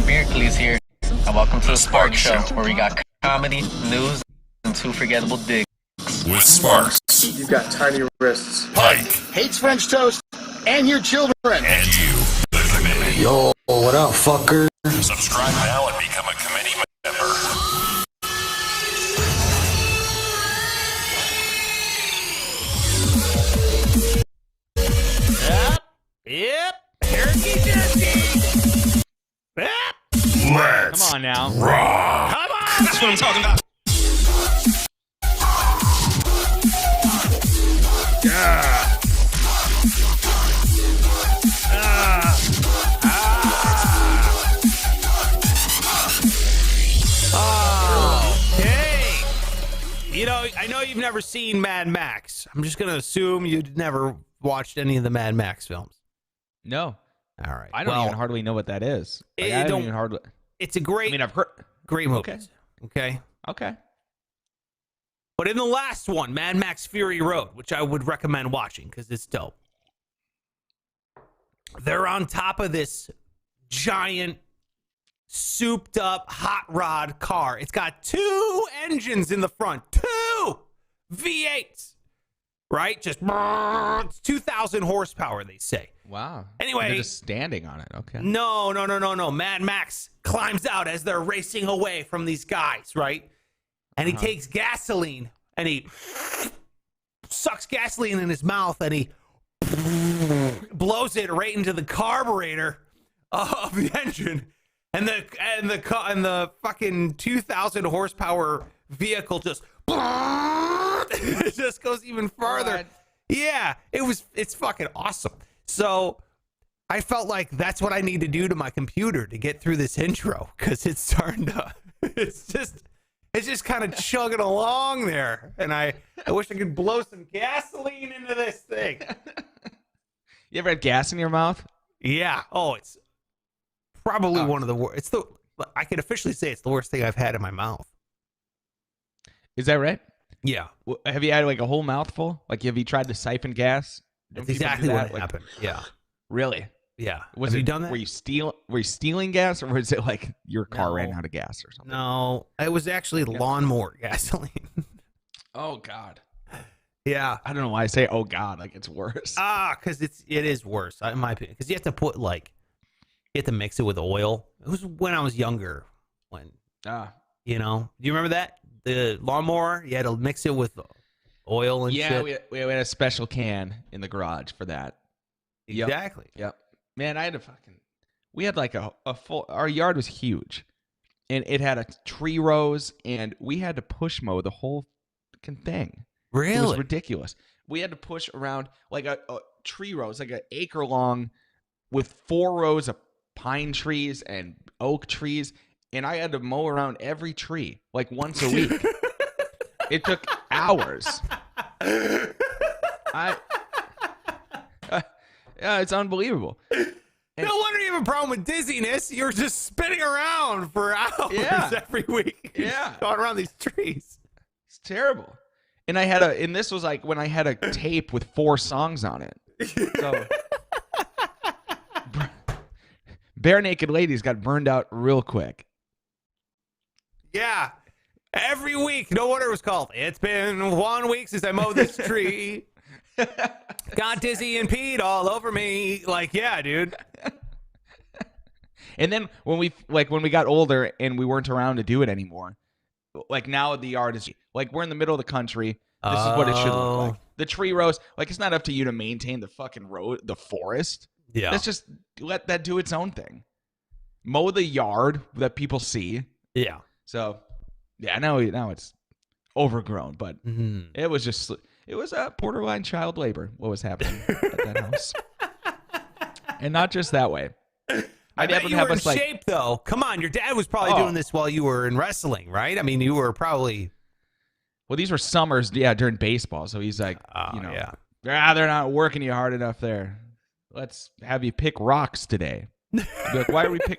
Beercles here, and welcome to the Spark Show, where we got comedy, news, and two forgettable digs. With Sparks. You've got tiny wrists. Pike. Hates French toast and your children. And you, the committee. Yo, what up, fucker? Subscribe now and become a committee member. Yep. Jerky jerky. Yep. Let's Come on now. rock. Come on. That's what I'm talking about. Okay. You know, I know you've never seen Mad Max. I'm just going to assume you'd never watched any of the Mad Max films. No, All right. I don't even hardly know what that is. Like, I don't even hardly. It's a great, I mean, I've heard. great movie. Okay. Okay. Okay. But in the last one, Mad Max Fury Road, which I would recommend watching because it's dope, they're on top of this giant, souped up hot rod car. It's got two engines in the front, two V8s, right? Just it's 2,000 horsepower, they say. Wow. Anyway. They're just standing on it. Okay. No. Mad Max climbs out as they're racing away from these guys, right? And he takes gasoline and he sucks gasoline in his mouth and he blows it right into the carburetor of the engine, and the fucking 2,000 horsepower vehicle just it just goes even farther. What? Yeah, it's fucking awesome. So I felt like that's what I need to do to my computer to get through this intro, because it's starting to it's just kind of chugging along there, and I wish I could blow some gasoline into this thing. You ever had gas in your mouth? Yeah. Oh, it's probably one of the worst. I can officially say it's the worst thing I've had in my mouth. Is that right? Yeah. Have you had like a whole mouthful? Like, have you tried to siphon gas? That's Don't people exactly do what that? Like, happened. Yeah. Really? Yeah. Was Have it, you done that? Were you stealing gas, or was it like your car No. ran out of gas or something? No, it was actually lawnmower gasoline. Oh God. Yeah. I don't know why I say, oh God, like it's worse. Because it is worse, in my opinion. Because you have to you have to mix it with oil. It was when I was younger. Do you remember that? The lawnmower, you had to mix it with oil and shit. Yeah, we had a special can in the garage for that. Exactly. Yep. Man, we had like a full, our yard was huge, and it had a tree rows, and we had to push mow the whole fucking thing. Really? It was ridiculous. We had to push around like a tree rows, like an acre long, with 4 rows of pine trees and oak trees, and I had to mow around every tree like once a week. It took hours. Yeah, it's unbelievable. No wonder you have a problem with dizziness. You're just spinning around for hours every week. Yeah. Going around these trees. It's terrible. And this was like when I had a tape with 4 songs on it. So Bare Naked Ladies got burned out real quick. Yeah. Every week. No wonder it was called It's Been 1 week since I mowed this tree. Got dizzy and peed all over me. Like, yeah, dude. And then when we got older and we weren't around to do it anymore, like now the yard is like we're in the middle of the country. This is what it should look like. The tree rows, like it's not up to you to maintain the fucking road, the forest. Yeah. Let's just let that do its own thing. Mow the yard that people see. Yeah. So, yeah, now it's overgrown, but Mm-hmm. it was a borderline child labor what was happening at that house. And not just that way. I bet you were in shape, though. Come on, your dad was probably doing this while you were in wrestling, right? I mean, you were probably... Well, these were summers, during baseball. So he's like, they're not working you hard enough there. Let's have you pick rocks today. I'd be like,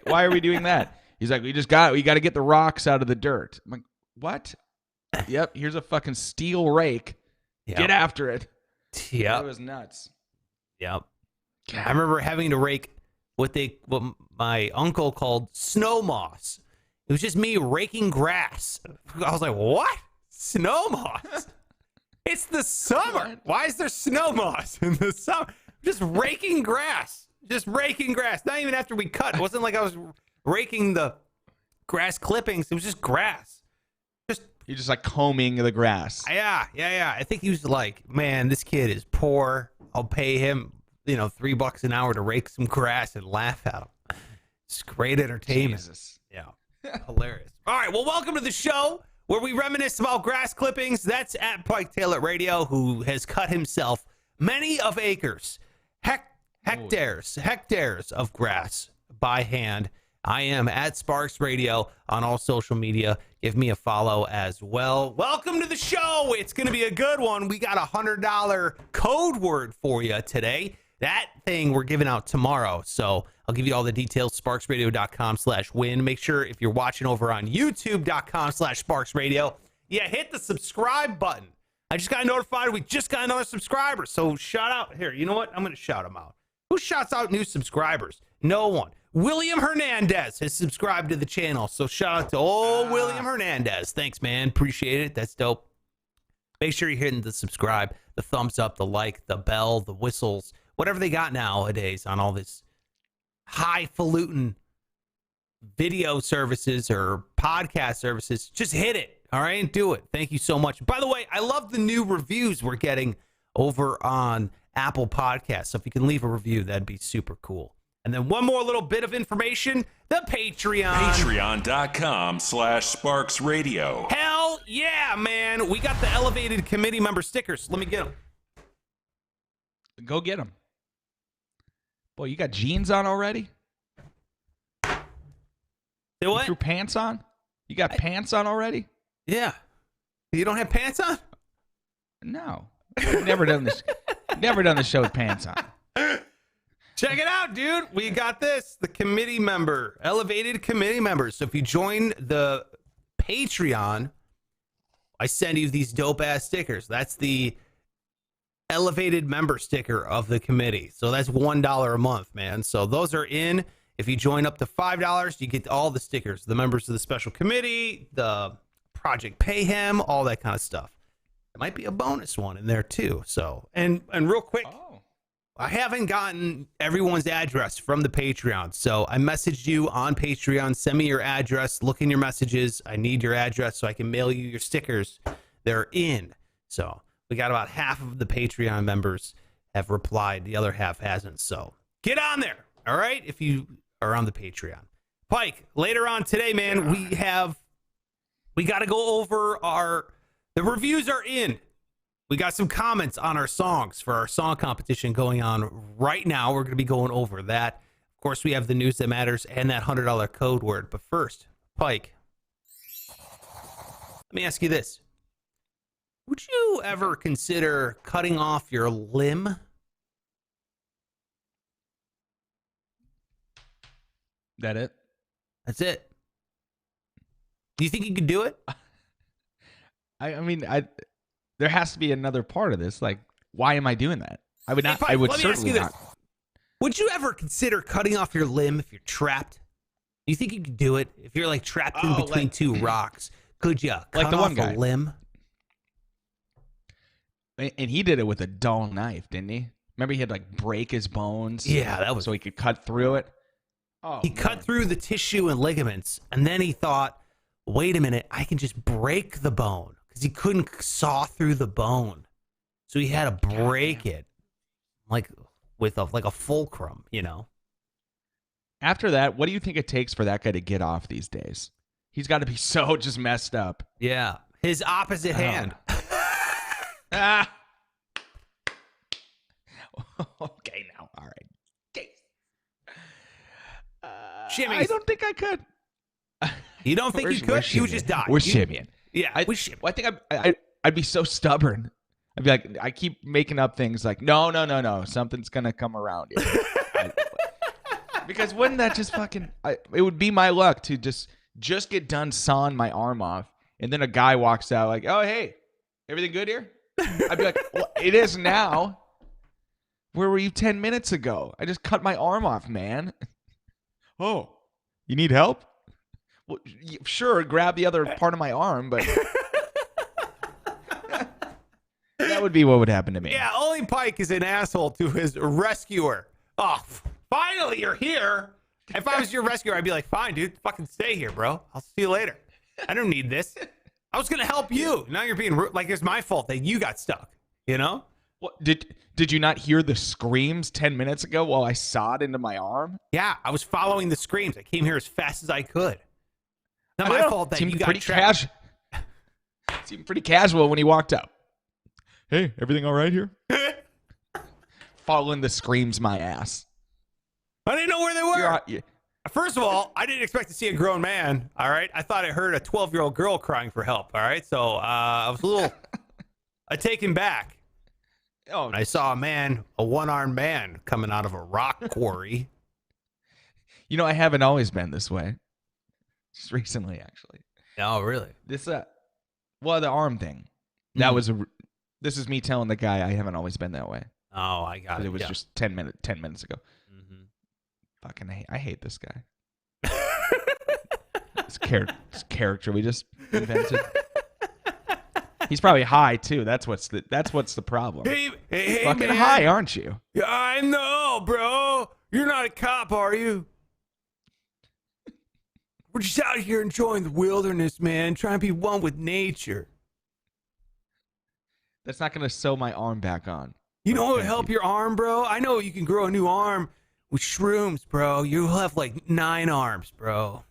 why are we doing that? He's like, we got to get the rocks out of the dirt. I'm like, what? Yep, here's a fucking steel rake. Yep. Get after it. Yep. It was nuts. Yep. I remember having to rake what my uncle called snow moss. It was just me raking grass. I was like, what? Snow moss? It's the summer. Why is there snow moss in the summer? Just raking grass. Just raking grass. Not even after we cut. It wasn't like I was raking the grass clippings. It was just grass. You're just like combing the grass. Yeah. I think he was like, man, this kid is poor. I'll pay him, $3 an hour to rake some grass and laugh at him. It's great entertainment. Jesus. Yeah. Hilarious. All right. Well, welcome to the show where we reminisce about grass clippings. That's at Pike Taylor Radio, who has cut himself many of acres, hectares of grass by hand. I am at Sparks Radio on all social media. Give me a follow as well. Welcome to the show. It's going to be a good one. We got a $100 code word for you today. That thing we're giving out tomorrow. So I'll give you all the details, sparksradio.com/win. Make sure if you're watching over on youtube.com/sparksradio, hit the subscribe button. I just got notified we just got another subscriber. So shout out here. You know what? I'm going to shout them out. Who shouts out new subscribers? No one. William Hernandez has subscribed to the channel. So shout out to William Hernandez. Thanks, man. Appreciate it. That's dope. Make sure you're hitting the subscribe, the thumbs up, the like, the bell, the whistles, whatever they got nowadays on all this highfalutin video services or podcast services. Just hit it. All right, and do it. Thank you so much. By the way, I love the new reviews we're getting over on Apple Podcasts. So if you can leave a review, that'd be super cool. And then one more little bit of information, the Patreon. Patreon.com/SparksRadio. Hell yeah, man. We got the elevated committee member stickers. Let me get them. Go get them. Boy, you got jeans on already? Say what? You threw pants on? You got pants on already? Yeah. You don't have pants on? No. I've never done this. Never done the show with pants on. Check it out, dude. We got this. The committee member, elevated committee members. So if you join the Patreon, I send you these dope ass stickers. That's the elevated member sticker of the committee. So that's $1 a month, man. So those are in. If you join up to $5, you get all the stickers, the members of the special committee, the Project Payham, all that kind of stuff. There might be a bonus one in there too. So, and real quick, I haven't gotten everyone's address from the Patreon. So I messaged you on Patreon. Send me your address. Look in your messages. I need your address so I can mail you your stickers. They're in. So we got about half of the Patreon members have replied. The other half hasn't. So get on there. All right. If you are on the Patreon. Pike, later on today, man, we got to go over the reviews are in. We got some comments on our songs for our song competition going on right now. We're going to be going over that. Of course, we have the news that matters and that $100 code word. But first, Pike, let me ask you this. Would you ever consider cutting off your limb? That it? That's it. Do you think you could do it? I mean, there has to be another part of this. Like, why am I doing that? I would not. Hey, Pike, I would let me ask certainly you not. this. Would you ever consider cutting off your limb if you're trapped? Do you think you could do it if you're like trapped in between two rocks? Could you cut like the off one guy. a limb? And he did it with a dull knife, didn't he? Remember, he had to, like, break his bones. Yeah, that was. So he could cut through it. Oh, He cut through the tissue and ligaments, and then he thought, "Wait a minute, I can just break the bone," because he couldn't saw through the bone, so he had to break it, like with a fulcrum, you know. After that, what do you think it takes for that guy to get off these days? He's got to be so just messed up. Yeah, his opposite hand. Ah. Okay, now, all right. Okay. Shimmies. I don't think I could. You don't think you could? You would just die. We're shimmying. Yeah, I think I'd be so stubborn. I'd be like, I keep making up things like, no, something's gonna come around here. Because wouldn't that just fucking? It would be my luck to just get done sawing my arm off, and then a guy walks out like, oh hey, everything good here? I'd be like, well, it is now. Where were you 10 minutes ago? I just cut my arm off, man. Oh, you need help? Well, sure, grab the other part of my arm, but that would be what would happen to me. Yeah, only Pike is an asshole to his rescuer. Oh, finally, you're here. If I was your rescuer, I'd be like, fine, dude, fucking stay here, bro. I'll see you later. I don't need this. I was going to help you. Now you're being like, it's my fault that you got stuck, you know? What, did you not hear the screams 10 minutes ago while I sawed into my arm? Yeah, I was following the screams. I came here as fast as I could. Not my fault that you got trapped. Seemed pretty casual when he walked up. Hey, everything all right here? Following the screams my ass. I didn't know where they were. First of all, I didn't expect to see a grown man. All right. I thought I heard a 12-year-old girl crying for help. All right. So I was a little taken back. Oh, I saw a one-armed man coming out of a rock quarry. You know, I haven't always been this way. Just recently, actually. Oh, really? This, well, the arm thing. That was this is me telling the guy I haven't always been that way. Oh, I got it. It was just 10 minutes ago. Fucking I hate this guy. This character we just invented. He's probably high too. That's what's the problem. Hey, fucking man. high, aren't you? Yeah, I know, bro. You're not a cop, are you? We're just out here enjoying the wilderness, man. Trying to be one with nature. That's not gonna sew my arm back on. You know what would help your arm, bro? I know you can grow a new arm with shrooms, bro. You'll have like 9 arms, bro.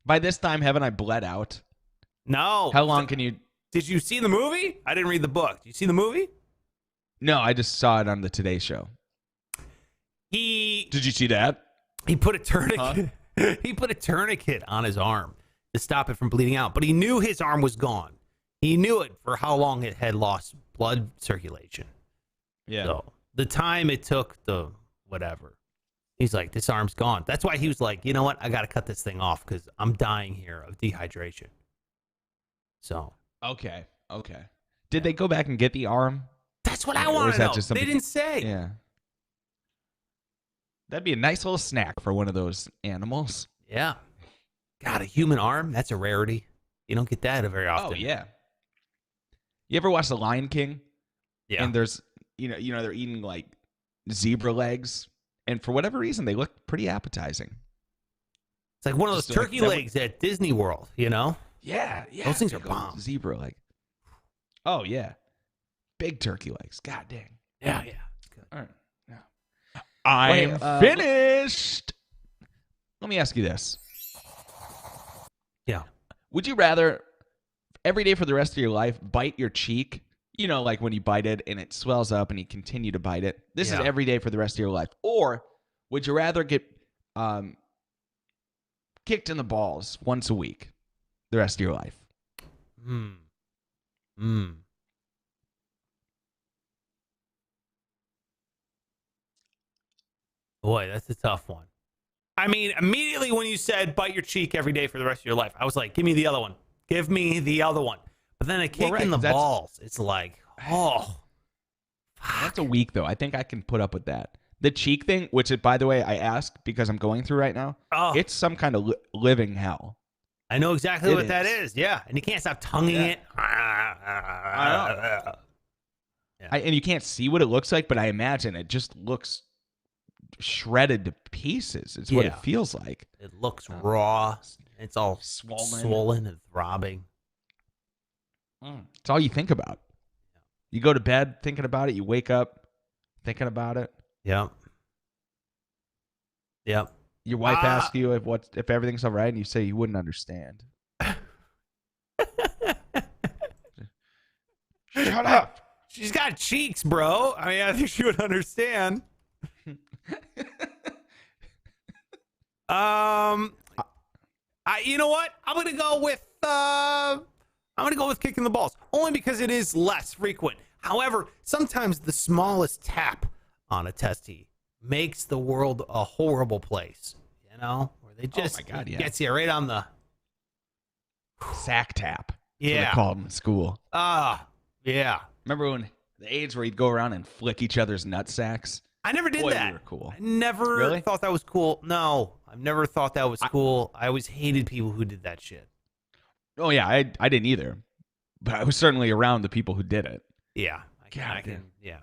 By this time, haven't I bled out? No. How long can you... Did you see the movie? I didn't read the book. Did you see the movie? No, I just saw it on the Today Show. Did you see that? He put a tourniquet. Huh? He put a tourniquet on his arm to stop it from bleeding out, but he knew his arm was gone. He knew it for how long it had lost blood circulation. Yeah. So the time it took, the whatever. He's like, this arm's gone. That's why he was like, you know what? I got to cut this thing off because I'm dying here of dehydration. So. Okay. Did they go back and get the arm? That's what I want to know. Just they didn't say. Yeah. That'd be a nice little snack for one of those animals. Yeah. God, a human arm? That's a rarity. You don't get that very often. Oh, yeah. You ever watch The Lion King? Yeah. And there's, you know, they're eating like zebra legs. And for whatever reason, they look pretty appetizing. It's like one of those turkey legs at Disney World, you know? Yeah. Those things are bomb. Zebra leg. Oh, yeah. Big turkey legs. God dang. Yeah. It's good. All right. Yeah. I'm finished. Let me ask you this. Yeah. Would you rather every day for the rest of your life bite your cheek? You know, like when you bite it and it swells up and you continue to bite it. This is every day for the rest of your life. Or would you rather get kicked in the balls once a week the rest of your life? Boy, that's a tough one. I mean, immediately when you said bite your cheek every day for the rest of your life, I was like, give me the other one. Give me the other one. But then a kick in the balls, it's like, oh. That's a week, though. I think I can put up with that. The cheek thing, which, by the way, I ask because I'm going through right now, it's some kind of living hell. I know exactly what that is. Yeah. And you can't stop tonguing it. I know. And you can't see what it looks like, but I imagine it just looks shredded to pieces. It's what it feels like. It looks raw. It's all swollen and throbbing. It's all you think about. You go to bed thinking about it. You wake up thinking about it. Yep. Your wife asks you if everything's all right, and you say you wouldn't understand. Shut up. She's got cheeks, bro. I mean, I think she would understand. You know what? I'm gonna go with kicking the balls, only because it is less frequent. However, sometimes the smallest tap on a testy makes the world a horrible place. You know, where they just gets you right on the sack tap. Yeah, that's what they called them in school. Yeah. Remember when the age where you'd go around and flick each other's nut sacks? I never did Boy, that. we were cool. I never Really? thought that was cool. No, I've never thought that was cool. I always hated people who did that shit. Oh yeah, I didn't either, but I was certainly around the people who did it. Yeah, I God, can. Yeah,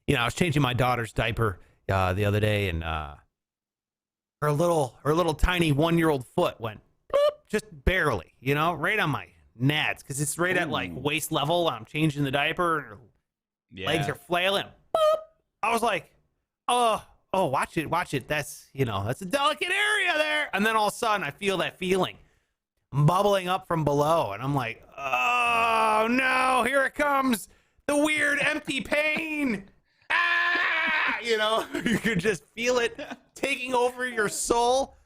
you know, I was changing my daughter's diaper the other day, and her little tiny 1-year-old foot went boop, just barely, you know, right on my nads because it's right at like waist level. I'm changing the diaper, and her legs are flailing. Boop. I was like, oh, watch it. That's that's a delicate area there. And then all of a sudden, I feel that feeling bubbling up from below, and I'm like, oh no, here it comes, the weird empty pain. You could just feel it taking over your soul.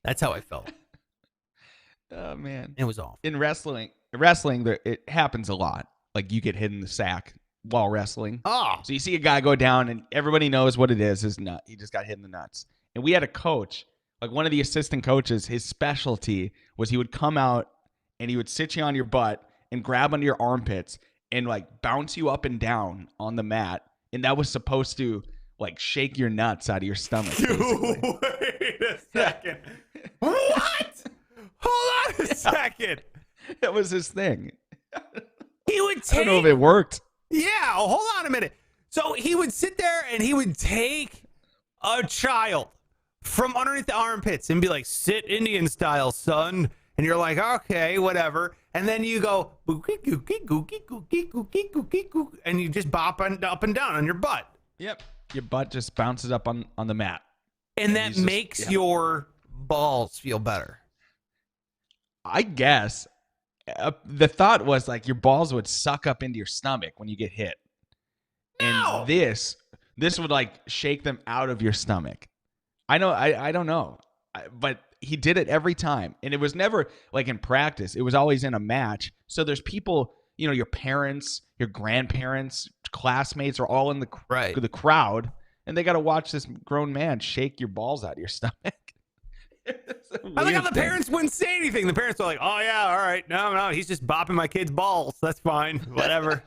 That's how I felt. Oh man, it was awful. In wrestling, it happens a lot. Like you get hit in the sack while wrestling. Oh, so you see a guy go down, and everybody knows what it is. His nut. He just got hit in the nuts. And we had a coach, like one of the assistant coaches. His specialty was he would come out and he would sit you on your butt and grab under your armpits and like bounce you up and down on the mat. And that was supposed to like shake your nuts out of your stomach. Basically. Wait a second. What? Hold on a second. That was his thing. He would take. I don't know if it worked. Yeah, hold on a minute. So he would sit there and he would take a child from underneath the armpits and be like, sit Indian style, son. And you're like, okay, whatever. And then you go, gookie, gookie, gookie, gookie, gookie, gookie, gookie, and you just bop up and down on your butt. Yep. Your butt just bounces up on the mat. And that makes your balls feel better. I guess. The thought was like your balls would suck up into your stomach when you get hit. No! And this would like shake them out of your stomach. I know. I don't know. But he did it every time. And it was never like in practice. It was always in a match. So there's people, your parents, your grandparents, classmates are all in the crowd. And they got to watch this grown man shake your balls out of your stomach. I like how the parents wouldn't say anything. The parents are like, oh, yeah, all right. No, he's just bopping my kid's balls. That's fine. Whatever.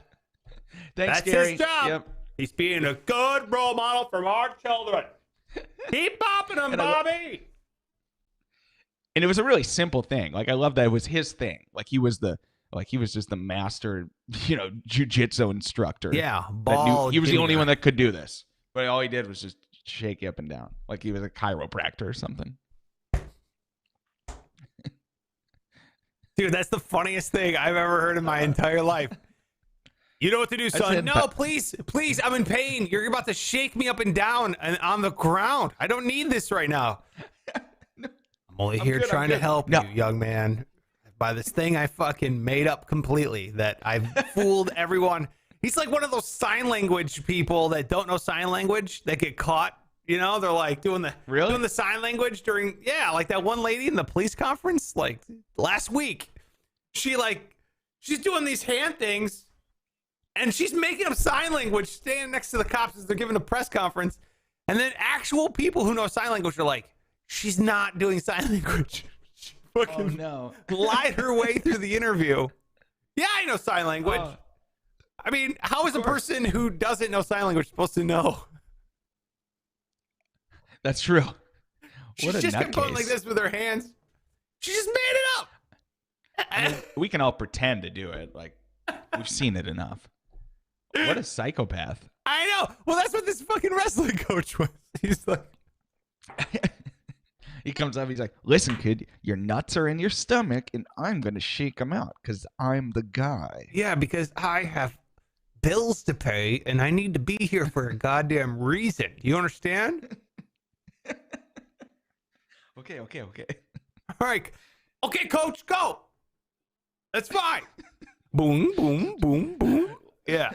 Thanks, That's Gary. his job. Yep. He's being a good role model for our children. Keep bopping them, Bobby. And it was a really simple thing. Like, I love that it was his thing. Like, he was just the master, jiu-jitsu instructor. Yeah. He was the only one that could do this. But all he did was just shake you up and down. Like he was a chiropractor or something. Dude, that's the funniest thing I've ever heard in my entire life. You know what to do, son. No, please, I'm in pain. You're about to shake me up and down and on the ground. I don't need this right now. I'm only here trying to help you, young man. By this thing I fucking made up completely that I've fooled everyone. He's like one of those sign language people that don't know sign language that get caught. They're like doing the sign language during, like that one lady in the police conference, like last week. She's doing these hand things and she's making up sign language standing next to the cops as they're giving a press conference. And then actual people who know sign language are like, she's not doing sign language. She fucking lied her way through the interview. Yeah, I know sign language. I mean, how is a person who doesn't know sign language supposed to know? That's true. She's just kept going like this with her hands. She just made it up. I mean, we can all pretend to do it. Like, we've seen it enough. What a psychopath. I know. Well, that's what this fucking wrestling coach was. He's like... He comes up, he's like, listen, kid, your nuts are in your stomach, and I'm going to shake them out because I'm the guy. Yeah, because I have bills to pay, and I need to be here for a goddamn reason. You understand? Okay. All right. Okay, coach, go. That's fine. Boom, boom, boom, boom. Yeah.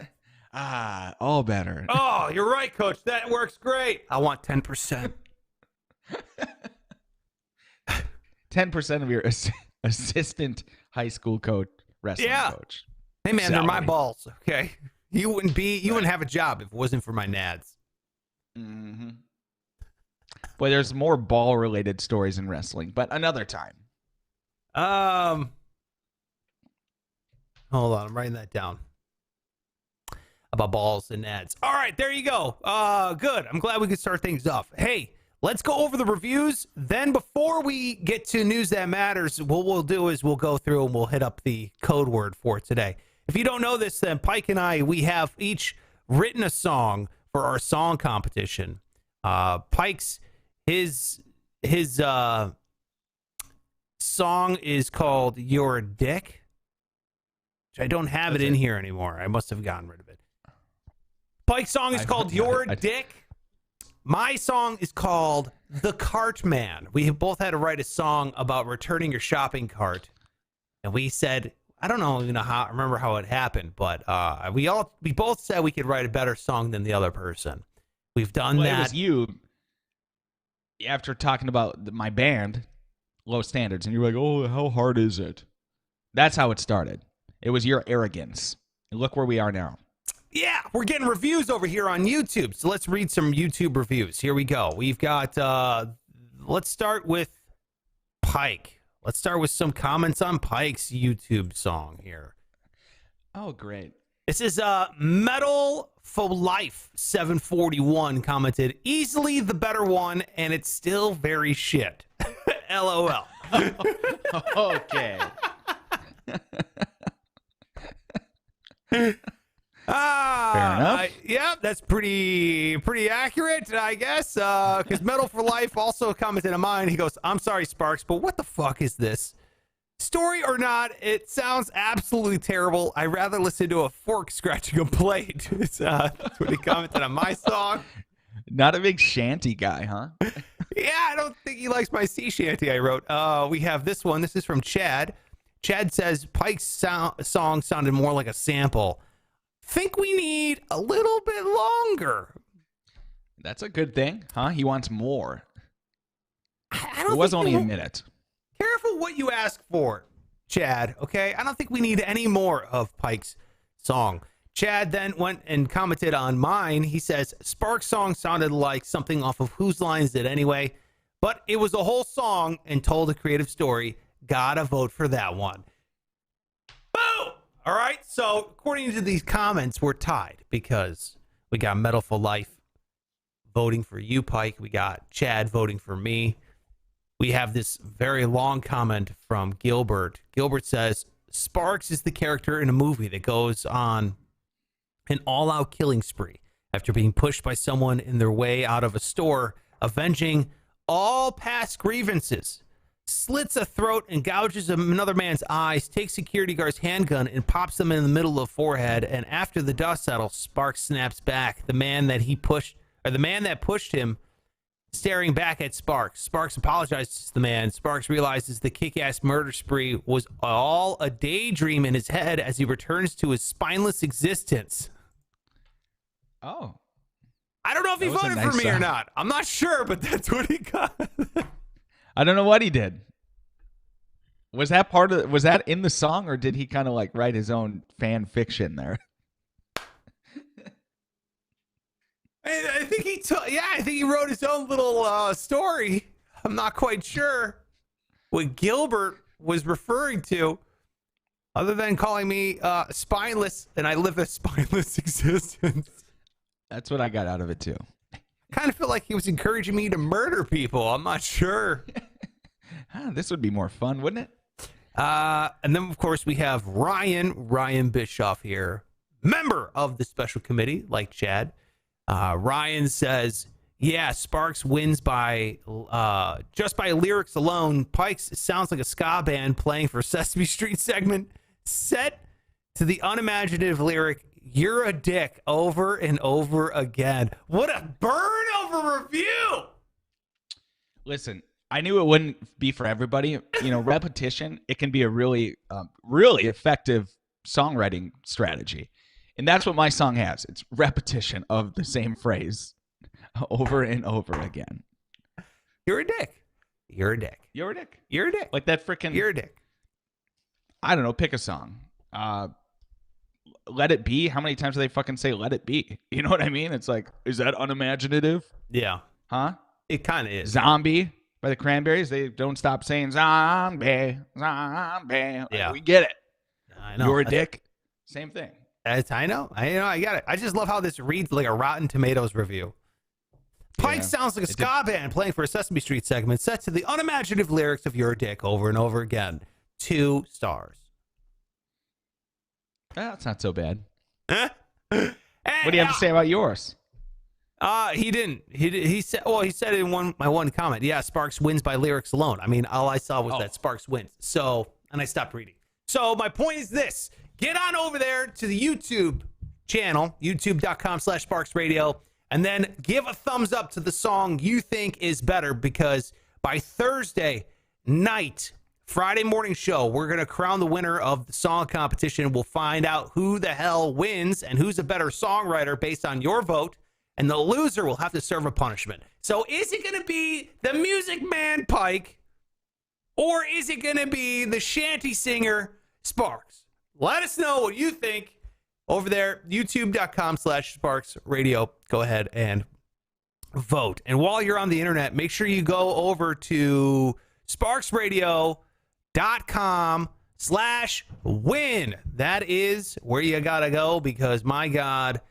All better. Oh, you're right, coach. That works great. I want 10%. 10% of your assistant high school coach, wrestling coach. Hey, man, they're my balls, okay? You wouldn't have a job if it wasn't for my nads. Mm-hmm. Boy, there's more ball-related stories in wrestling, but another time. Hold on, I'm writing that down. about balls and nets. All right, there you go. Good. I'm glad we could start things off. Hey, let's go over the reviews. Then before we get to news that matters, what we'll do is we'll go through and we'll hit up the code word for today. If you don't know this, then Pike and I, we have each written a song for our song competition. Pike's his song is called You're a Dick. I don't have it in here anymore. I must have gotten rid of it. Pike's song is called You're a Dick. My song is called The Cart Man. We both had to write a song about returning your shopping cart. And we said, I don't know, remember how it happened, but we both said we could write a better song than the other person. We've done that. It was you, after talking about my band, Low Standards, and you were like, oh, how hard is it? That's how it started. It was your arrogance. And look where we are now. Yeah, we're getting reviews over here on YouTube. So let's read some YouTube reviews. Here we go. We've got, let's start with Pike. Let's start with some comments on Pike's YouTube song here. Oh, great. This is Metal for Life 741 commented, easily the better one, and it's still very shit. LOL. Okay. Fair enough. Yeah, that's pretty accurate, I guess. Because Metal for Life also commented on mine. He goes, I'm sorry, Sparks, but what the fuck is this? Story or not, it sounds absolutely terrible. I'd rather listen to a fork scratching a blade. That's what he commented on my song. Not a big shanty guy, huh? Yeah, I don't think he likes my sea shanty I wrote. We have this one. This is from Chad. Chad says, Pike's song sounded more like a sample. Think we need a little bit longer. That's a good thing, huh? He wants more. I don't it was think only a minute. Careful what you ask for, Chad, okay? I don't think we need any more of Pike's song. Chad then went and commented on mine. He says, Spark's song sounded like something off of Whose Line Is It Anyway? But it was a whole song and told a creative story. Gotta vote for that one. Boom! All right, so according to these comments, we're tied because we got Metal for Life voting for you, Pike. We got Chad voting for me. We have this very long comment from Gilbert. Gilbert says, Sparks is the character in a movie that goes on an all-out killing spree after being pushed by someone in their way out of a store, avenging all past grievances, slits a throat and gouges another man's eyes, takes security guard's handgun and pops them in the middle of the forehead, and after the dust settles, Sparks snaps back. The man that pushed him staring back at Sparks. Sparks apologizes to the man. Sparks realizes the kick-ass murder spree was all a daydream in his head as he returns to his spineless existence. Oh. I don't know if he voted for me or not. I'm not sure, but that's what he got. I don't know what he did. Was that in the song, or did he kind of like write his own fan fiction there? I think I think he wrote his own little story. I'm not quite sure what Gilbert was referring to, other than calling me spineless, and I live a spineless existence. That's what I got out of it too. Kind of feel like he was encouraging me to murder people. I'm not sure. This would be more fun, wouldn't it? And then, of course, we have Ryan Bischoff here, member of the special committee, like Chad. Ryan says, yeah, Sparks wins by just by lyrics alone. Pikes sounds like a ska band playing for Sesame Street segment set to the unimaginative lyric, "You're a dick," over and over again. What a burn over review. Listen, I knew it wouldn't be for everybody. You know, repetition, it can be a really, really effective songwriting strategy. And that's what my song has. It's repetition of the same phrase over and over again. You're a dick. You're a dick. You're a dick. You're a dick. Like that freaking... You're a dick. I don't know. Pick a song. Let It Be. How many times do they fucking say Let It Be? You know what I mean? It's like, is that unimaginative? Yeah. Huh? It kind of is. Zombie by the Cranberries. They don't stop saying zombie, zombie. Yeah. We get it. I know. You're a dick. Same thing. I know. I got it. I just love how this reads like a Rotten Tomatoes review. Pike Yeah. sounds like a ska band playing for a Sesame Street segment set to the unimaginative lyrics of Your Dick over and over again. 2 stars. That's not so bad. And, What do you have to say about yours? He didn't. He said. Well, he said in my one comment. Yeah, Sparks wins by lyrics alone. I mean, all I saw was that Sparks wins. So, and I stopped reading. So my point is this: get on over there to the YouTube channel, youtube.com/SparksRadio, and then give a thumbs up to the song you think is better. Because by Thursday night, Friday morning show, we're going to crown the winner of the song competition. We'll find out who the hell wins and who's a better songwriter based on your vote. And the loser will have to serve a punishment. So is it going to be the Music Man Pike, or is it going to be the shanty singer Sparks? Let us know what you think over there, youtube.com/SparksRadio. Go ahead and vote. And while you're on the internet, make sure you go over to sparksradio.com/win. That is where you got to go, because my God,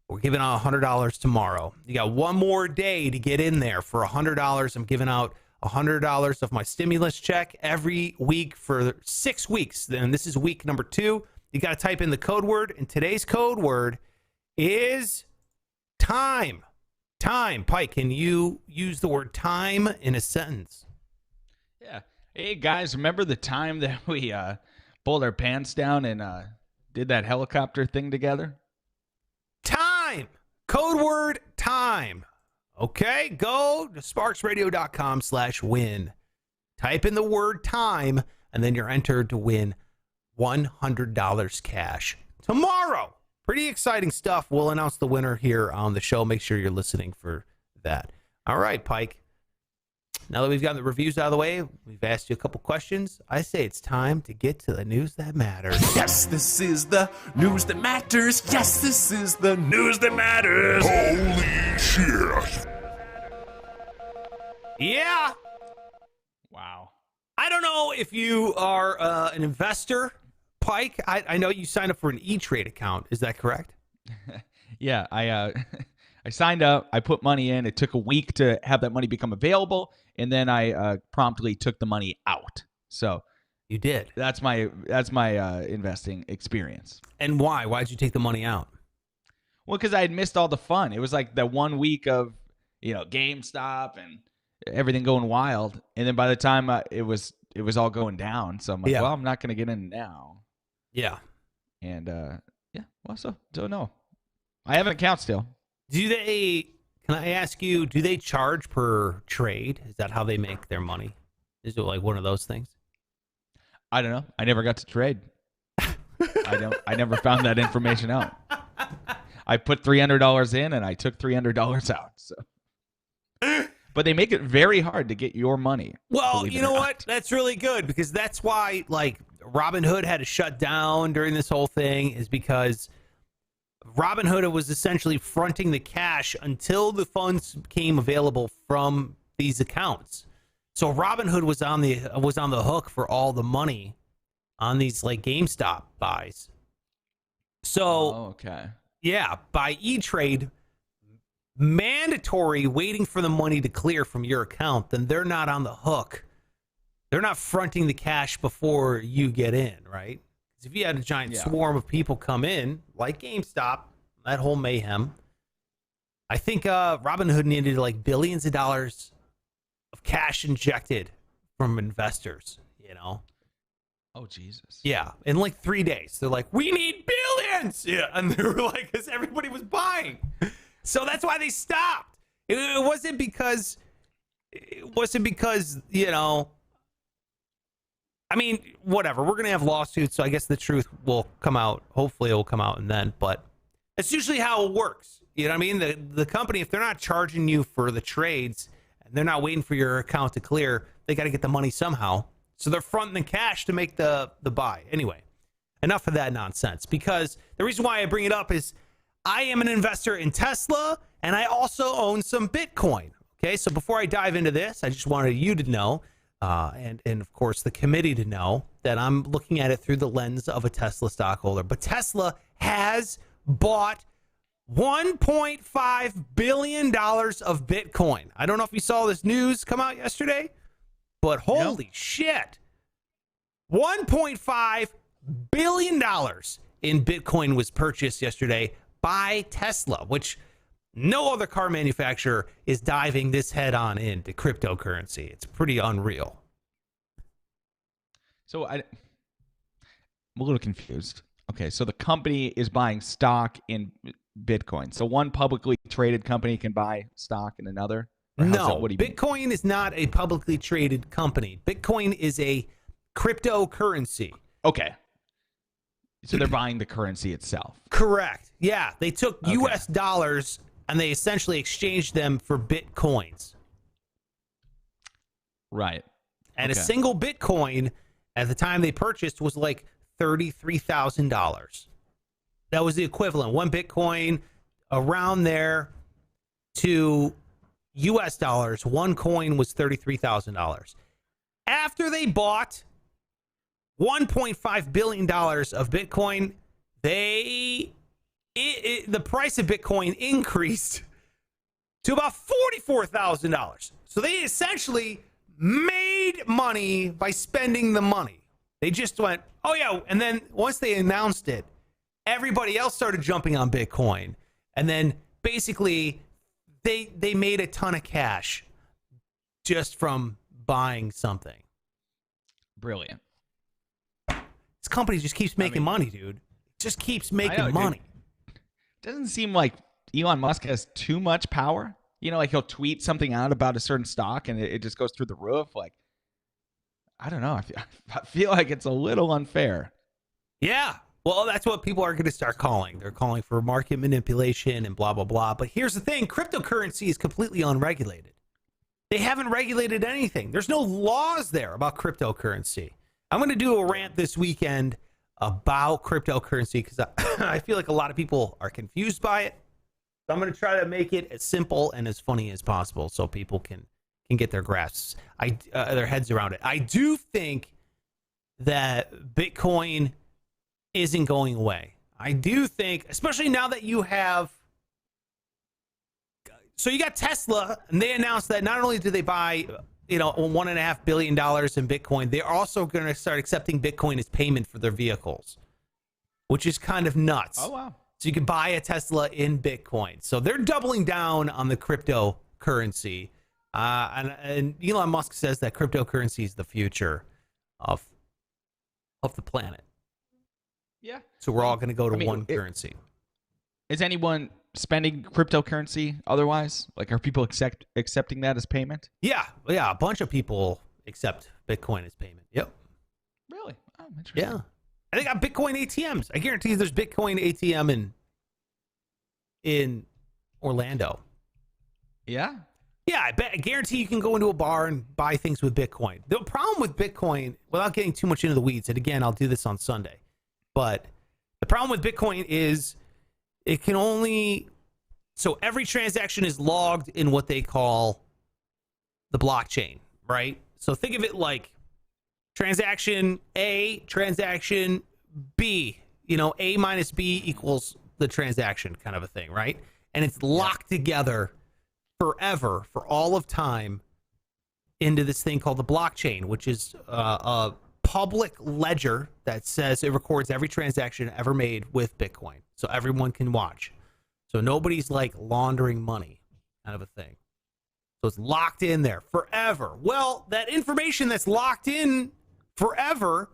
we're giving out $100 tomorrow. You got one more day to get in there for $100. I'm giving out $100 of my stimulus check every week for 6 weeks. Then this is week number 2. You got to type in the code word, and today's code word is time. Time. Pike, can you use the word time in a sentence? Yeah. Hey, guys, remember the time that we pulled our pants down and did that helicopter thing together? Time. Code word time. Okay, go to sparksradio.com/win. Type in the word time, and then you're entered to win $100 cash tomorrow. Pretty exciting stuff. We'll announce the winner here on the show. Make sure you're listening for that. All right, Pike. Now that we've gotten the reviews out of the way, we've asked you a couple questions. I say it's time to get to the news that matters. Yes, this is the news that matters. Yes, this is the news that matters. Holy shit. Yeah. Wow. I don't know if you are an investor, Pike. I know you signed up for an E-Trade account. Is that correct? Yeah, I signed up. I put money in. It took a week to have that money become available, and then I promptly took the money out. So you did. That's my investing experience. And why? Why did you take the money out? Well, because I had missed all the fun. It was like that 1 week of GameStop and everything going wild, and then by the time it was all going down. So I'm like, well, I'm not going to get in now. Yeah. And so don't know. I have an account still. Can I ask you, do they charge per trade? Is that how they make their money? Is it like one of those things? I don't know. I never got to trade. I never found that information out. I put $300 in and I took $300 out. So, but they make it very hard to get your money. Well, you know what? That's really good, because that's why like Robinhood had to shut down during this whole thing, is because Robinhood was essentially fronting the cash until the funds became available from these accounts. So Robinhood was on the hook for all the money on these like GameStop buys. So okay. Yeah, by E-Trade, mandatory waiting for the money to clear from your account, then they're not on the hook. They're not fronting the cash before you get in, right? Because if you had a giant swarm of people come in, like GameStop, that whole mayhem, I think Robinhood needed like billions of dollars of cash injected from investors, Oh, Jesus. Yeah, in like 3 days. They're like, we need billions! Yeah, and they were like, because everybody was buying. So that's why they stopped. It wasn't because, I mean, whatever. We're going to have lawsuits, so I guess the truth will come out. Hopefully it will come out and then. But it's usually how it works. You know what I mean? The company, if they're not charging you for the trades, and they're not waiting for your account to clear, they got to get the money somehow. So they're fronting the cash to make the buy. Anyway, enough of that nonsense. Because the reason why I bring it up is I am an investor in Tesla, and I also own some Bitcoin. Okay, so before I dive into this, I just wanted you to know, and of course the committee to know, that I'm looking at it through the lens of a Tesla stockholder. But Tesla has bought $1.5 billion of Bitcoin. I don't know if you saw this news come out yesterday, but holy shit. $1.5 billion in Bitcoin was purchased yesterday by Tesla, which no other car manufacturer is diving this head on into cryptocurrency. It's pretty unreal. So I'm a little confused. Okay, so the company is buying stock in Bitcoin. So one publicly traded company can buy stock in another? No, Bitcoin is not a publicly traded company. Bitcoin is a cryptocurrency. Okay. So they're buying the currency itself. Correct. Yeah, they took US dollars and they essentially exchanged them for Bitcoins. Right. And a single Bitcoin at the time they purchased was like $33,000. That was the equivalent. One Bitcoin around there to US dollars. One coin was $33,000. After they bought $1.5 billion of Bitcoin, the price of Bitcoin increased to about $44,000. So they essentially made money by spending the money. They just went, oh yeah, and then once they announced it, everybody else started jumping on Bitcoin. And then basically they made a ton of cash just from buying something. Brilliant. This company just keeps making money, dude. Just keeps making money. Doesn't seem like Elon Musk has too much power. You know, like he'll tweet something out about a certain stock and it just goes through the roof. Like, I don't know. I feel like it's a little unfair. Yeah. Well, that's what people are going to start calling. They're calling for market manipulation and blah, blah, blah. But here's the thing. Cryptocurrency is completely unregulated. They haven't regulated anything. There's no laws there about cryptocurrency. I'm going to do a rant this weekend about cryptocurrency because I feel like a lot of people are confused by it. So I'm going to try to make it as simple and as funny as possible so people can get their grasps, their heads around it. I do think that Bitcoin isn't going away. I do think, especially now that you have, so you got Tesla, and they announced that not only do they buy, $1.5 billion in Bitcoin, they're also going to start accepting Bitcoin as payment for their vehicles, which is kind of nuts. Oh, wow. So you can buy a Tesla in Bitcoin. So they're doubling down on the cryptocurrency. And Elon Musk says that cryptocurrency is the future of the planet. Yeah. So we're all going to go to one currency. Is anyone spending cryptocurrency otherwise? Like, are people accepting that as payment? Yeah. A bunch of people accept Bitcoin as payment. Yep. Really? Oh, interesting. Yeah. And they got Bitcoin ATMs. I guarantee you there's Bitcoin ATM in Orlando. Yeah? Yeah, I guarantee you can go into a bar and buy things with Bitcoin. The problem with Bitcoin, without getting too much into the weeds, and again, I'll do this on Sunday, but the problem with Bitcoin is it can only, so every transaction is logged in what they call the blockchain, right? So think of it like transaction A, transaction B, A minus B equals the transaction kind of a thing, right? And it's locked together forever, for all of time, into this thing called the blockchain, which is a public ledger that says it records every transaction ever made with Bitcoin, so everyone can watch. So nobody's like laundering money, kind of a thing. So it's locked in there forever. Well, that information that's locked in forever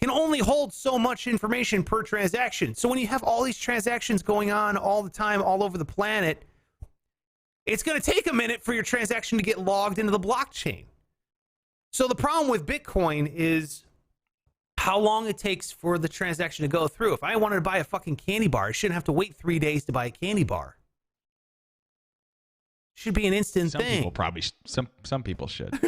can only hold so much information per transaction. So when you have all these transactions going on all the time, all over the planet, it's going to take a minute for your transaction to get logged into the blockchain. So the problem with Bitcoin is how long it takes for the transaction to go through. If I wanted to buy a fucking candy bar, I shouldn't have to wait 3 days to buy a candy bar. Should be an instant thing. People probably some people should.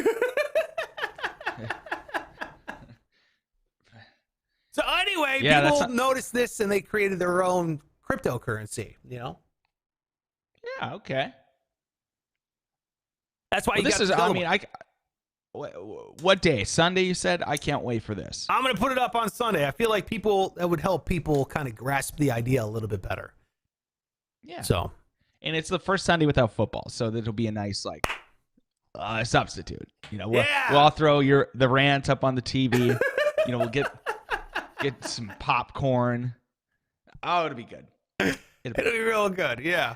So anyway, people noticed this and they created their own cryptocurrency, Yeah, okay. That's why this is, What day? Sunday, you said? I can't wait for this. I'm going to put it up on Sunday. I feel like that would help people kind of grasp the idea a little bit better. Yeah. So, and it's the first Sunday without football, so that'll be a nice substitute. We'll all throw the rant up on the TV. We'll get some popcorn. Oh, it'll be good. It'll be real good. Yeah.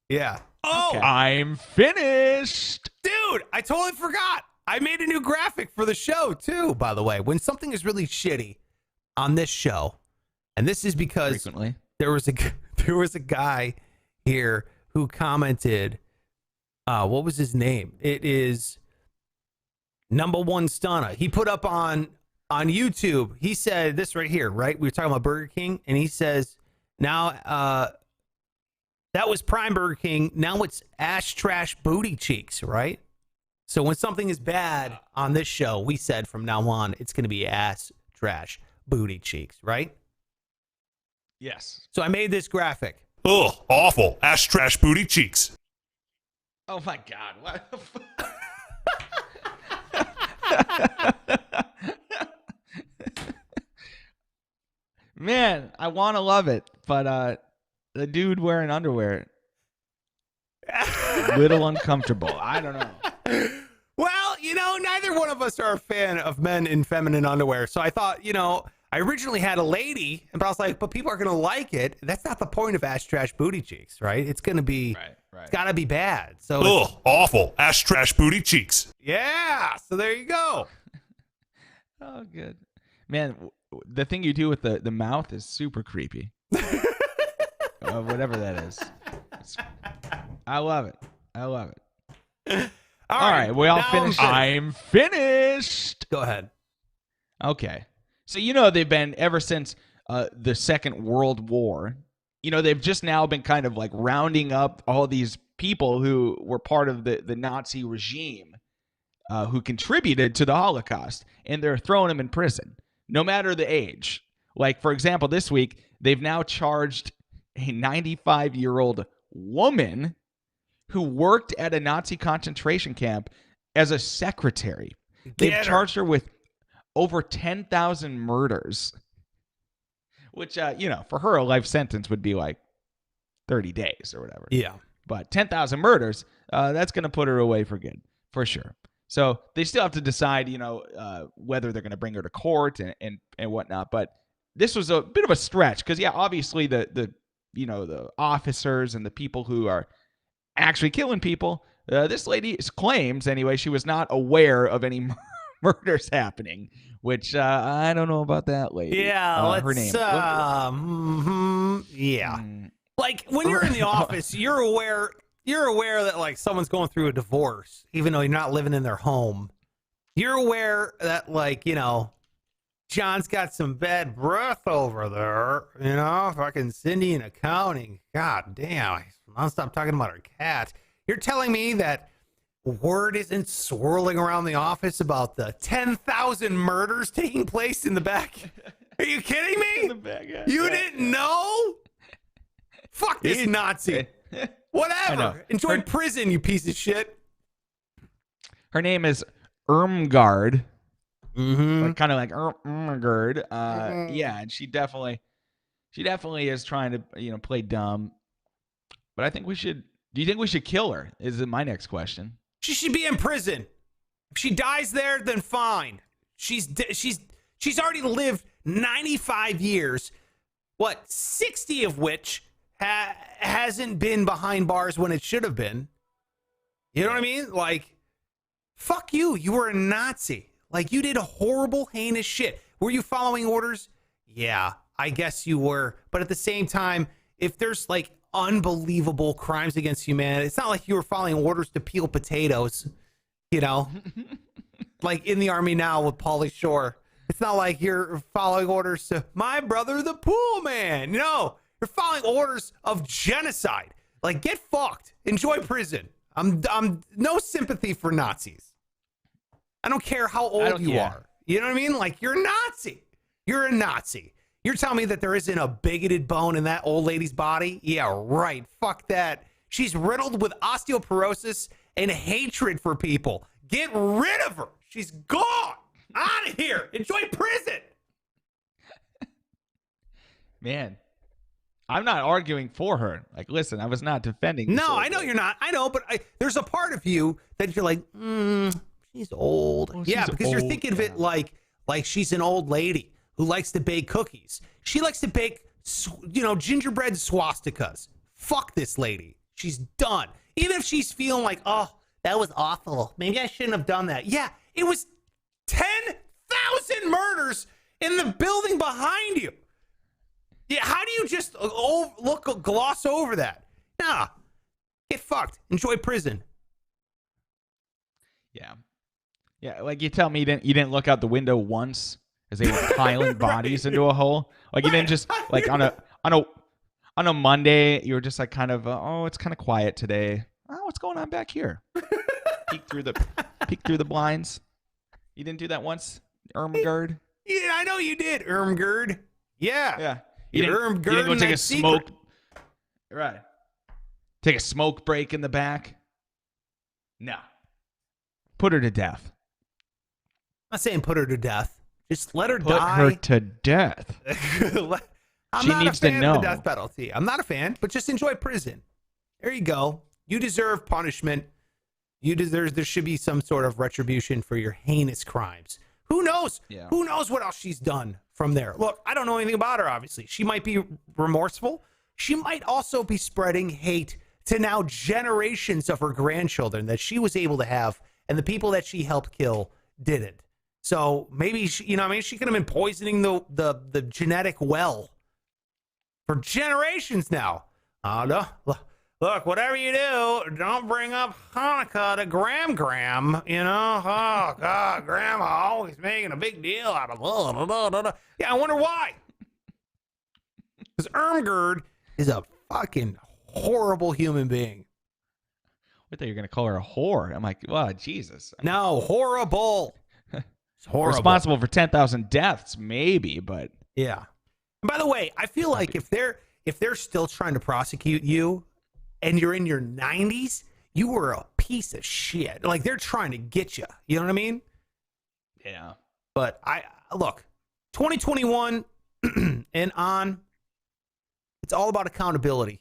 Yeah. Oh, okay. I'm finished. Dude, I totally forgot. I made a new graphic for the show, too, by the way. When something is really shitty on this show, and this is because frequently there was a guy here who commented, what was his name? It is Number One Stunna. He put up on YouTube, he said this right here, right? We were talking about Burger King, and he says, now, that was Prime Burger King. Now it's ash trash booty cheeks, right? So when something is bad on this show, we said from now on, it's going to be ass trash booty cheeks, right? Yes. So I made this graphic. Ugh, awful. Ash trash booty cheeks. Oh my God. What the Man, I want to love it, but the dude wearing underwear, a little uncomfortable. I don't know. Well, neither one of us are a fan of men in feminine underwear. So I thought, I originally had a lady, but I was like, but people are going to like it. That's not the point of ash trash booty cheeks, right? It's going to be, right. It's got to be bad. So Ugh, awful. Ash trash booty cheeks. Yeah. So there you go. Oh, good. Man, the thing you do with the mouth is super creepy. Whatever that is. I love it. All right, we all finished. I'm finished. Go ahead. Okay. So, they've been, ever since the Second World War, they've just now been kind of like rounding up all these people who were part of the Nazi regime who contributed to the Holocaust, and they're throwing them in prison, no matter the age. Like, for example, this week, they've now charged a 95-year-old woman who worked at a Nazi concentration camp as a secretary. They've charged her with over 10,000 murders, which, for her, a life sentence would be like 30 days or whatever. Yeah. But 10,000 murders, that's going to put her away for good, for sure. So they still have to decide, whether they're going to bring her to court and whatnot. But this was a bit of a stretch because, obviously the officers and the people who are actually killing people, this lady claims, anyway, she was not aware of any murders happening, which I don't know about that lady. Yeah, her name. Yeah. Like when you're in the office, you're aware that like someone's going through a divorce, even though you're not living in their home. You're aware that John's got some bad breath over there, fucking Cindy in accounting. God damn, I'll stop talking about her cat. You're telling me that word isn't swirling around the office about the 10,000 murders taking place in the back? Are you kidding me? In the back, yeah. You didn't know? Fuck this Nazi. Whatever. Enjoy prison, you piece of shit. Her name is Irmgard. Mm-hmm. Kind of like Irmgard. Yeah, and she definitely is trying to play dumb. But I think we should. Do you think we should kill her? Is my next question. She should be in prison. If she dies there, then fine. She's already lived 95 years. 60 of which hasn't been behind bars when it should have been. You know what I mean? Like, fuck you. You were a Nazi. Like, you did a horrible, heinous shit. Were you following orders? Yeah, I guess you were. But at the same time, if there's like unbelievable crimes against humanity, it's not like you were following orders to peel potatoes, like in the Army now with Pauly Shore. It's not like you're following orders to my brother, the pool man. No, you're following orders of genocide. Like, get fucked. Enjoy prison. I'm no sympathy for Nazis. I don't care how old you are. You know what I mean? Like, you're a Nazi. You're a Nazi. You're telling me that there isn't a bigoted bone in that old lady's body? Yeah, right. Fuck that. She's riddled with osteoporosis and hatred for people. Get rid of her. She's gone. Out of here. Enjoy prison. Man, I'm not arguing for her. Like, listen, I was not defending. This No, old I know lady. you're not. I know, but there's a part of you that you're like, she's old. Oh, yeah, she's because you're old, thinking of it like she's an old lady who likes to bake cookies. She likes to bake, gingerbread swastikas. Fuck this lady. She's done. Even if she's feeling like, oh, that was awful. Maybe I shouldn't have done that. Yeah, it was 10,000 murders in the building behind you. Yeah, how do you just gloss over that? Nah, get fucked. Enjoy prison. Yeah. Like you tell me, you didn't look out the window once as they were piling bodies into a hole. Like you didn't just like on a Monday, you were just like kind of it's kind of quiet today. Oh, what's going on back here? peek through the blinds. You didn't do that once, Ermgerd? Yeah, I know you did, Ermgerd. Yeah. Yeah. You didn't go take a smoke. Right. Take a smoke break in the back. No. Put her to death. I'm not saying put her to death. Just let her Put die. her to death. I'm She not needs a to fan know. of the death penalty. I'm not a fan, but just enjoy prison. There you go. You deserve punishment. There should be some sort of retribution for your heinous crimes. Who knows? Yeah. Who knows what else she's done from there? Look, I don't know anything about her, obviously. She might be remorseful. She might also be spreading hate to now generations of her grandchildren that she was able to have, and the people that she helped kill didn't. So maybe she could have been poisoning the genetic well for generations now. Oh no. Look, whatever you do, don't bring up Hanukkah to Gram. Oh, God, Grandma always making a big deal out of blah, blah, blah, blah. Yeah, I wonder why. Because Ermgerd is a fucking horrible human being. I thought you were going to call her a whore. I'm like, wow, Jesus. No, horrible. It's horrible. Responsible for 10,000 deaths, maybe, but... Yeah. And by the way, I feel like if they're still trying to prosecute you and you're in your 90s, you were a piece of shit. Like they're trying to get you. You know what I mean? Yeah. But look, 2021 and on, it's all about accountability.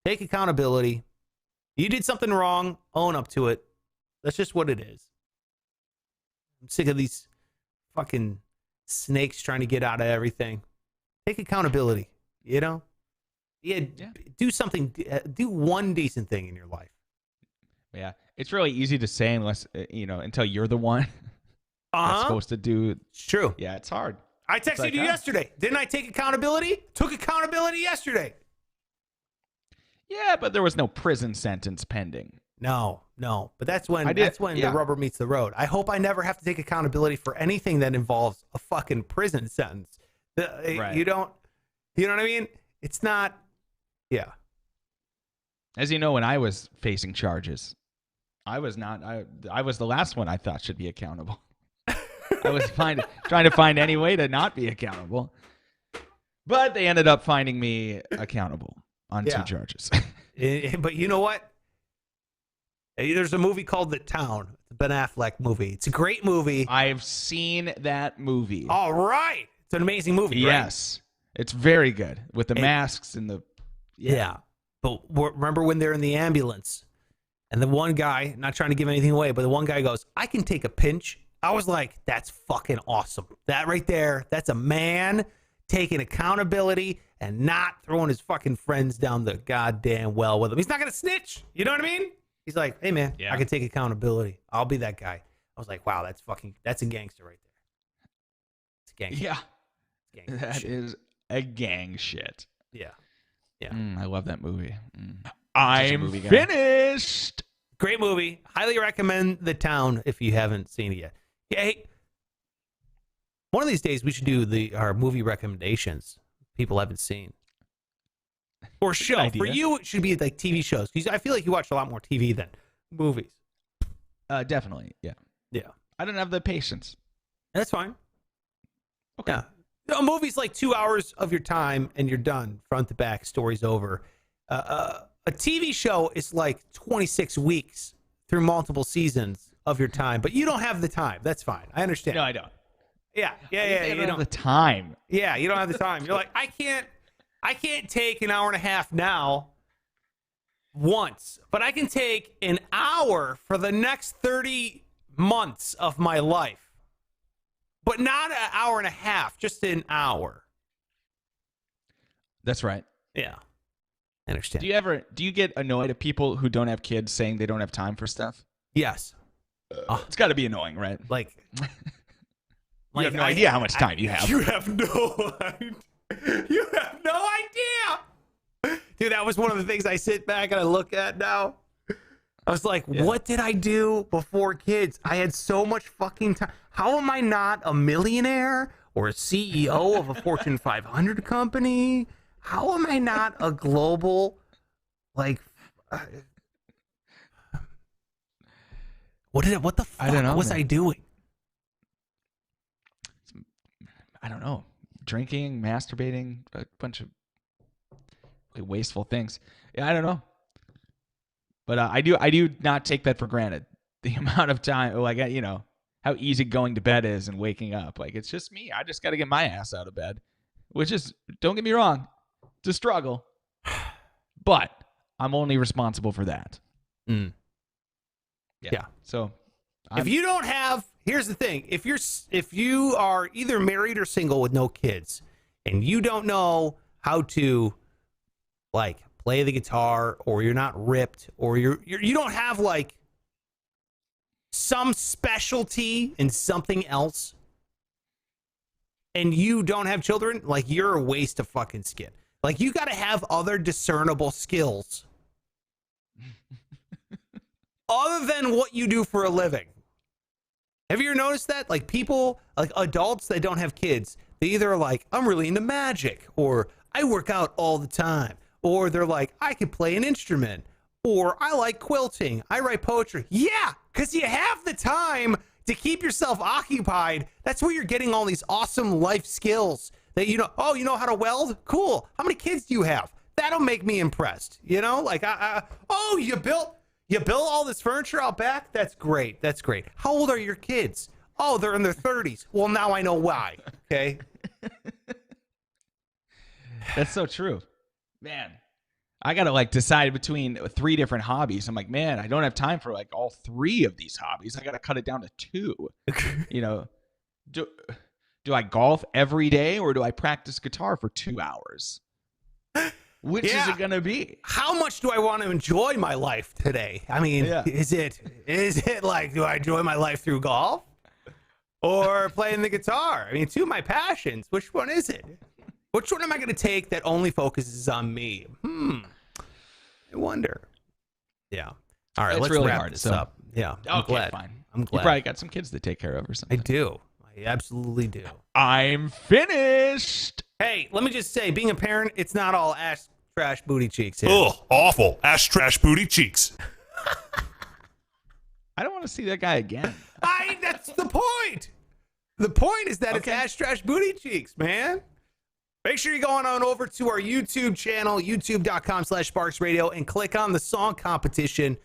Take accountability. You did something wrong, own up to it. That's just what it is. I'm sick of these fucking snakes trying to get out of everything. Take accountability, Yeah. Do something, do one decent thing in your life. Yeah. It's really easy to say unless, until you're the one that's supposed to do. It's true. Yeah, it's hard. I texted you yesterday. Didn't I take accountability? Took accountability yesterday. Yeah, but there was no prison sentence pending. No. But that's when the rubber meets the road. I hope I never have to take accountability for anything that involves a fucking prison sentence. Right. You know what I mean? It's not. Yeah. As you know, when I was facing charges, I was not. I was the last one I thought should be accountable. I was trying to find any way to not be accountable, but they ended up finding me accountable on 2 charges. But you know what? There's a movie called The Town. It's a Ben Affleck movie. It's a great movie. I've seen that movie. All right. It's an amazing movie, yes. Right? It's very good with the masks and the... Yeah. But remember when they're in the ambulance and the one guy, not trying to give anything away, but the one guy goes, I can take a pinch. I was like, that's fucking awesome. That right there, that's a man taking accountability and not throwing his fucking friends down the goddamn well with him. He's not going to snitch. You know what I mean? He's like, hey, man, I can take accountability. I'll be that guy. I was like, wow, that's a gangster right there. It's a gangster. Yeah. It's gangster That shit. is a gang shit. Yeah. I love that movie. I'm finished. Great movie. Highly recommend The Town if you haven't seen it yet. Yeah, hey, one of these days we should do our movie recommendations people haven't seen. Or show. For you, it should be like TV shows. Because I feel like you watch a lot more TV than movies. Definitely, yeah. Yeah. I don't have the patience. That's fine. Okay. Yeah. A movie's like 2 hours of your time and you're done. Front to back, story's over. A TV show is like 26 weeks through multiple seasons of your time, but you don't have the time. That's fine. I understand. No, I don't. Yeah. You don't have the time. Yeah, you don't have the time. You're like, I can't take an hour and a half now once, but I can take an hour for the next 30 months of my life. But not an hour and a half, just an hour. That's right. Yeah. I understand. Do you get annoyed at people who don't have kids saying they don't have time for stuff? Yes. It's got to be annoying, right? Like you have no idea how much time you have. You have no idea. You have no idea. Dude, that was one of the things I sit back and I look at now. I was like, what did I do before kids? I had so much fucking time. How am I not a millionaire or a CEO of a Fortune 500 company? How am I not a global, like, what the fuck was I doing? I don't know. Drinking, masturbating, a bunch of wasteful things. Yeah, I don't know. But I do not take that for granted. The amount of time, like, you know, how easy going to bed is and waking up. Like, it's just me. I just got to get my ass out of bed, which is, don't get me wrong, it's a struggle. But I'm only responsible for that. Yeah. So if you don't have, here's the thing. If you are either married or single with no kids and you don't know how to, like, play the guitar, or you're not ripped, or you don't have like some specialty in something else, and you don't have children, like, you're a waste of fucking skin. Like, you got to have other discernible skills other than what you do for a living. Have you ever noticed that? Like, people, like adults that don't have kids, they either are like, I'm really into magic, or I work out all the time. Or they're like, I can play an instrument. Or I like quilting. I write poetry. Yeah, because you have the time to keep yourself occupied. That's where you're getting all these awesome life skills that, you know, oh, you know how to weld? Cool. How many kids do you have? That'll make me impressed. You know, like, oh, you built all this furniture out back? That's great. That's great. How old are your kids? Oh, they're in their 30s. Well, now I know why. Okay. That's so true. Man, I got to, like, decide between 3 different hobbies. I'm like, man, I don't have time for, like, all 3 of these hobbies. I got to cut it down to 2. You know, do I golf every day, or do I practice guitar for 2 hours? Which is it going to be? How much do I want to enjoy my life today? I mean, is it like, do I enjoy my life through golf or playing the guitar? I mean, 2 of my passions. Which one is it? Which one am I going to take that only focuses on me? I wonder. Yeah. All right, let's really wrap this up. Yeah, I'm glad. Fine. I'm glad. You probably got some kids to take care of or something. I do. I absolutely do. I'm finished. Hey, let me just say, being a parent, it's not all ass, trash, booty cheeks here. Ugh, awful. Ass, trash, booty cheeks. I don't want to see that guy again. That's the point. The point is that it's ass, trash, booty cheeks, man. Make sure you're going on over to our YouTube channel, youtube.com/SparksRadio, and click on the song competition.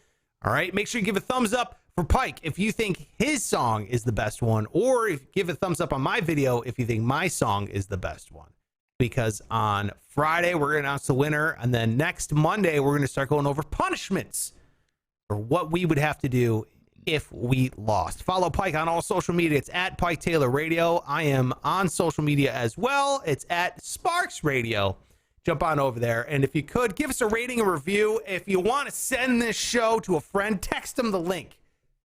All right. Make sure you give a thumbs up for Pike if you think his song is the best one, or give a thumbs up on my video if you think my song is the best one. Because on Friday, we're going to announce the winner. And then next Monday, we're going to start going over punishments for what we would have to do if we lost. Follow Pike on all social media. It's at Pike Taylor Radio. I am on social media as well. It's at Sparks Radio. Jump on over there. And if you could, give us a rating and review. If you want to send this show to a friend, text them the link.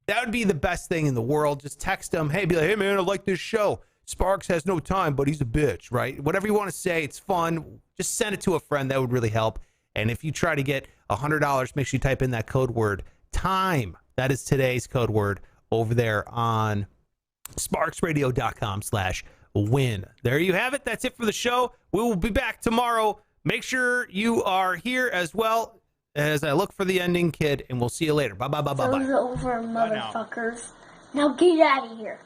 That would be the best thing in the world. Just text them. Hey, be like, hey, man, I like this show. Sparks has no time, but he's a bitch, right? Whatever you want to say, it's fun. Just send it to a friend. That would really help. And if you try to get $100, make sure you type in that code word, time. That is today's code word over there on sparksradio.com/win. There you have it. That's it for the show. We will be back tomorrow. Make sure you are here as well as I look for the ending, kid, and we'll see you later. Bye, bye, bye, bye, bye. Show's over, motherfuckers. Now get out of here.